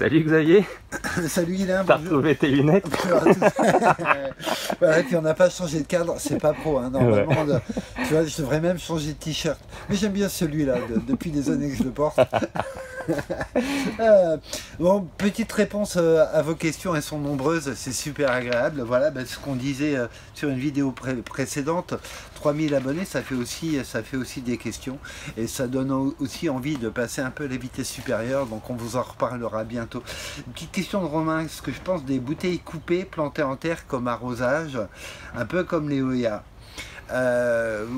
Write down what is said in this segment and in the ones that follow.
Salut Xavier. Salut Guilain, T'as bonjour. retrouvé tes lunettes? Voilà, puis on n'a pas changé de cadre, c'est pas pro. Hein. Normalement, tu vois, je devrais même changer de t-shirt. Mais j'aime bien celui-là, depuis des années que je le porte. Bon, petite réponse à vos questions, elles sont nombreuses, c'est super agréable. Voilà, ce qu'on disait sur une vidéo précédente, 3000 abonnés, ça fait aussi des questions. Et ça donne aussi envie de passer un peu les vitesses supérieures, donc on vous en reparlera bientôt. Une petite question de Romain, ce que je pense des bouteilles coupées, plantées en terre comme arrosage, un peu comme les Oya.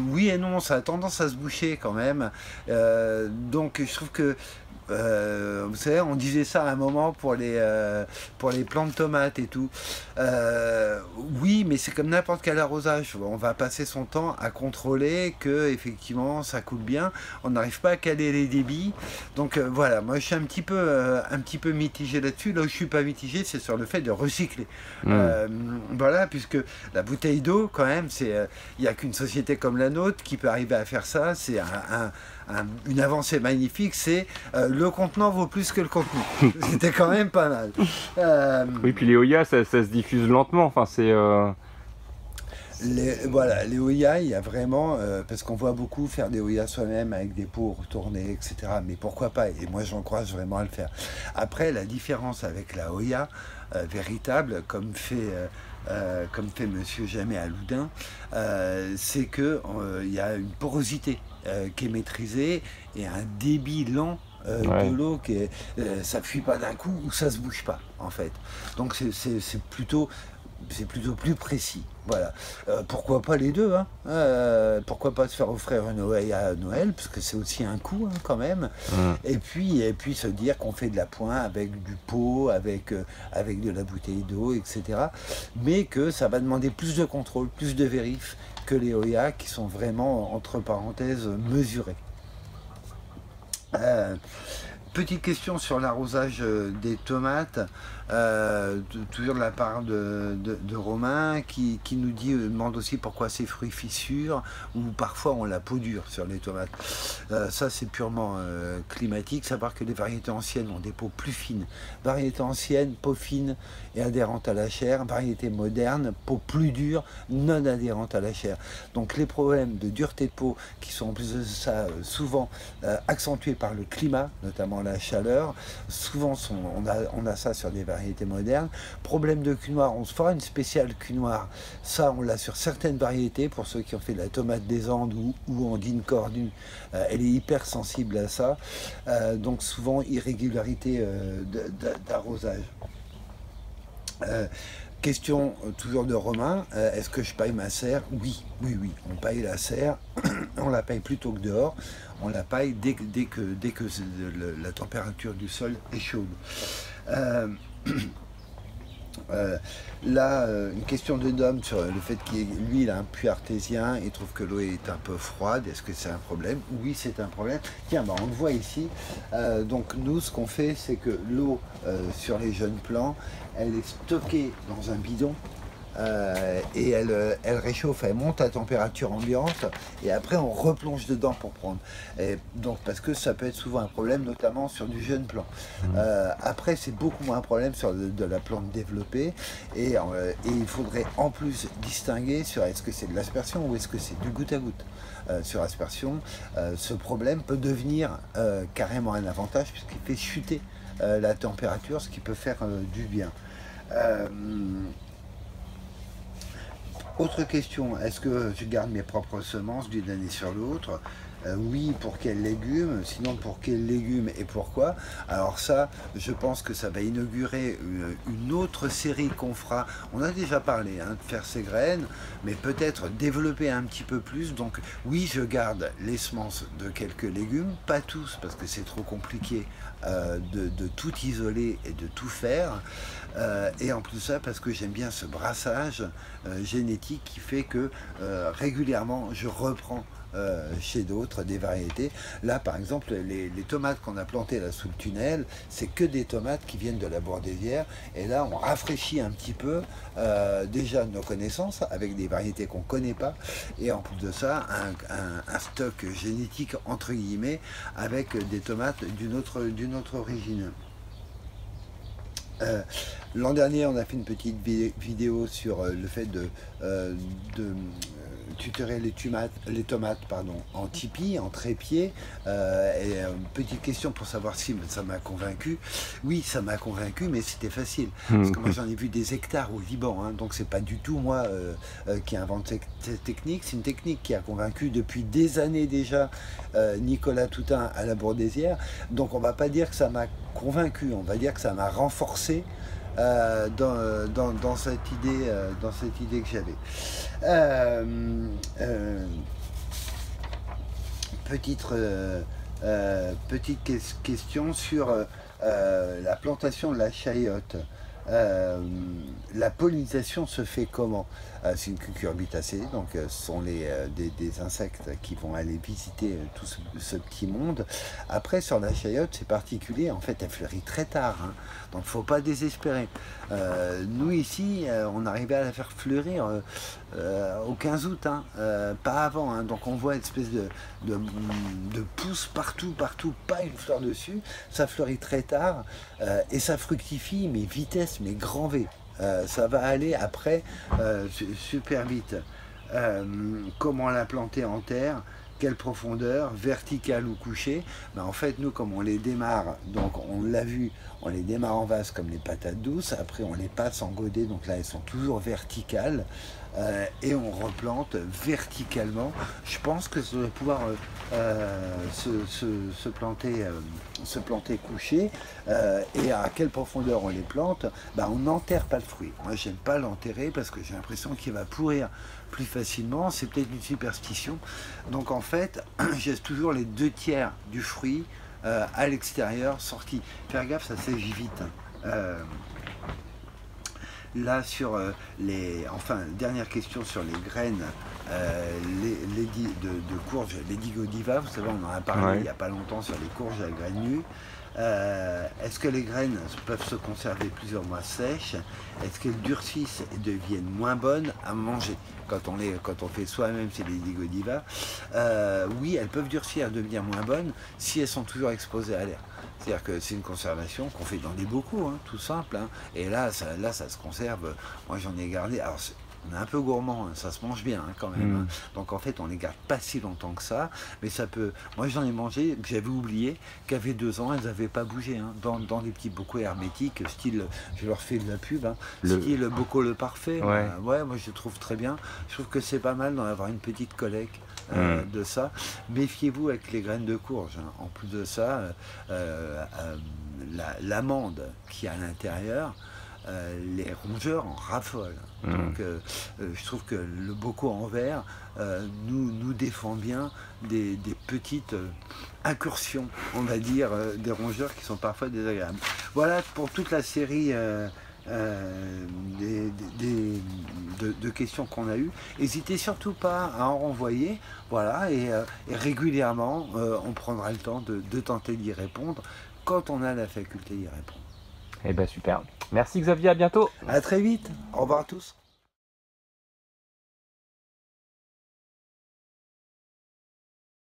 Oui et non, ça a tendance à se boucher quand même. Donc je trouve que vous savez, on disait ça à un moment pour les plants de tomates et tout. Oui, mais c'est comme n'importe quel arrosage. On va passer son temps à contrôler que effectivement ça coule bien. On n'arrive pas à caler les débits. Donc voilà, moi je suis un petit peu mitigé là-dessus. Là où je suis pas mitigé, c'est sur le fait de recycler. Voilà, puisque la bouteille d'eau, quand même, il n'y a qu'une société comme la nôtre qui peut arriver à faire ça. C'est une avancée magnifique, c'est le contenant vaut plus que le contenu. C'était quand même pas mal. Oui, puis les Oya, ça se diffuse lentement. Enfin, c'est. Voilà, les Oya, il y a vraiment, parce qu'on voit beaucoup faire des Oya soi-même avec des pots retournés, etc. Mais pourquoi pas? Et moi, j'encourage vraiment à le faire. Après, la différence avec la Oya véritable, comme fait Monsieur Jamais à Loudun, c'est que il y a une porosité qui est maîtrisée et un débit lent de l'eau qui est, ça fuit pas d'un coup ou ça se bouge pas en fait. Donc c'est plutôt plus précis. Voilà. Pourquoi pas les deux, hein. Pourquoi pas se faire offrir une Oya à Noël, parce que c'est aussi un coût quand même. Et puis se dire qu'on fait de la pointe avec du pot, avec de la bouteille d'eau, etc. Mais que ça va demander plus de contrôle, plus de vérif que les Oya qui sont vraiment, entre parenthèses, mesurés. Petite question sur l'arrosage des tomates, toujours de la part de Romain qui nous demande aussi pourquoi ces fruits fissurent ou parfois on la peau dure sur les tomates. Ça c'est purement climatique, savoir que les variétés anciennes ont des peaux plus fines. Variétés anciennes, peau fine et adhérente à la chair. Variétés modernes, peau plus dure, non adhérente à la chair. Donc les problèmes de dureté de peau qui sont en plus de ça souvent accentués par le climat, notamment la chaleur, souvent on a ça sur des variétés modernes. Problème de cul noir, on se fera une spéciale cul noir, ça on l'a sur certaines variétés, pour ceux qui ont fait de la tomate des Andes ou Andine Cornue, elle est hyper sensible à ça, donc souvent irrégularité d'arrosage. Question toujours de Romain, est-ce que je paye ma serre? Oui, on paye la serre, on la paye plutôt que dehors, on la paye dès que la température du sol est chaude. Là, une question de Dom sur le fait qu'il lui il a un puits artésien, il trouve que l'eau est un peu froide, est-ce que c'est un problème? Oui, c'est un problème. Tiens, on le voit ici. Donc nous, ce qu'on fait, c'est que l'eau sur les jeunes plants, elle est stockée dans un bidon. Et elle réchauffe, elle monte à température ambiante et après on replonge dedans pour prendre. Et donc parce que ça peut être souvent un problème, notamment sur du jeune plant. Après c'est beaucoup moins un problème sur de la plante développée et il faudrait en plus distinguer sur est-ce que c'est de l'aspersion ou est-ce que c'est du goutte à goutte. Sur aspersion, ce problème peut devenir carrément un avantage puisqu'il fait chuter la température, ce qui peut faire du bien. Autre question, est-ce que je garde mes propres semences d'une année sur l'autre? Oui, pour quels légumes? Sinon, pour quels légumes et pourquoi? Alors ça, je pense que ça va inaugurer une autre série qu'on fera. On a déjà parlé de faire ses graines, mais peut-être développer un petit peu plus. Donc oui, je garde les semences de quelques légumes, pas tous, parce que c'est trop compliqué de tout isoler et de tout faire. Et en plus de ça, parce que j'aime bien ce brassage génétique qui fait que régulièrement, je reprends chez d'autres des variétés. Là par exemple les tomates qu'on a plantées là sous le tunnel, c'est que des tomates qui viennent de la Bourdaivière et là on rafraîchit un petit peu déjà nos connaissances avec des variétés qu'on ne connaît pas et en plus de ça un stock génétique entre guillemets avec des tomates d'une autre origine. L'an dernier, on a fait une petite vidéo sur le fait de tutorer les tomates en tipi, en trépied. Petite question pour savoir si ça m'a convaincu. Oui, ça m'a convaincu, mais c'était facile. Parce que moi, j'en ai vu des hectares au Liban. Hein, donc, c'est pas du tout moi qui invente cette technique. C'est une technique qui a convaincu depuis des années déjà Nicolas Toutain à la Bourdaissière. Donc, on va pas dire que ça m'a convaincu. On va dire que ça m'a renforcé dans cette idée que j'avais. Petite question sur la plantation de la chayote. La pollinisation se fait comment? C'est une cucurbitacée, donc ce sont des insectes qui vont aller visiter tout ce petit monde. Après, sur la chayote, c'est particulier, en fait, elle fleurit très tard, hein, donc il ne faut pas désespérer. Nous, ici, on arrivait à la faire fleurir au 15 août, hein, pas avant, hein, donc on voit une espèce de pousses partout, pas une fleur dessus, ça fleurit très tard, et ça fructifie, mais vitesse, mais grand V. Ça va aller après super vite. Comment la planter en terre? Quelle profondeur, verticale ou couchée? Ben, en fait, nous, comme on les démarre, donc on l'a vu, on les démarre en vase comme les patates douces, après on les passe en godet, donc là elles sont toujours verticales, et on replante verticalement. Je pense que ça doit pouvoir se planter couché. Et à quelle profondeur on les plante? Ben, on n'enterre pas le fruit. Moi, j'aime pas l'enterrer parce que j'ai l'impression qu'il va pourrir plus facilement. C'est peut-être une superstition. Donc en fait, je laisse toujours les 2/3 du fruit à l'extérieur, sorti. Faire gaffe, ça sèche vite. Là, sur dernière question sur les graines de courges, Lady Godiva, vous savez, on en a parlé il n'y a pas longtemps sur les courges à graines nues. Est-ce que les graines peuvent se conserver plusieurs mois sèches? Est-ce qu'elles durcissent et deviennent moins bonnes à manger quand on fait soi-même ces Lady Godiva? Oui, elles peuvent durcir et devenir moins bonnes si elles sont toujours exposées à l'air. C'est-à-dire que c'est une conservation qu'on fait dans des bocaux, hein, tout simple. Hein. Et là, ça se conserve. Moi, j'en ai gardé. Alors, on est un peu gourmand, hein, ça se mange bien hein, quand même. Hein. Donc en fait, on les garde pas si longtemps que ça. Mais ça peut. Moi, j'en ai mangé, que j'avais oublié, qu'avait 2 ans, elles n'avaient pas bougé. Hein, dans des petits bocaux hermétiques, style, je leur fais de la pub, hein, style bocaux le parfait. Ouais, moi je trouve très bien. Je trouve que c'est pas mal d'en avoir une petite collecte. De ça, méfiez-vous avec les graines de courge. Hein. En plus de ça, l'amande qui est à l'intérieur, les rongeurs en raffolent. Donc je trouve que le bocaux en verre nous défend bien des petites incursions, on va dire, des rongeurs qui sont parfois désagréables. Voilà pour toute la série de questions qu'on a eues. N'hésitez surtout pas à en renvoyer, voilà, et régulièrement on prendra le temps de tenter d'y répondre quand on a la faculté d'y répondre. Eh ben super. Merci Xavier, à bientôt. À très vite. Au revoir à tous.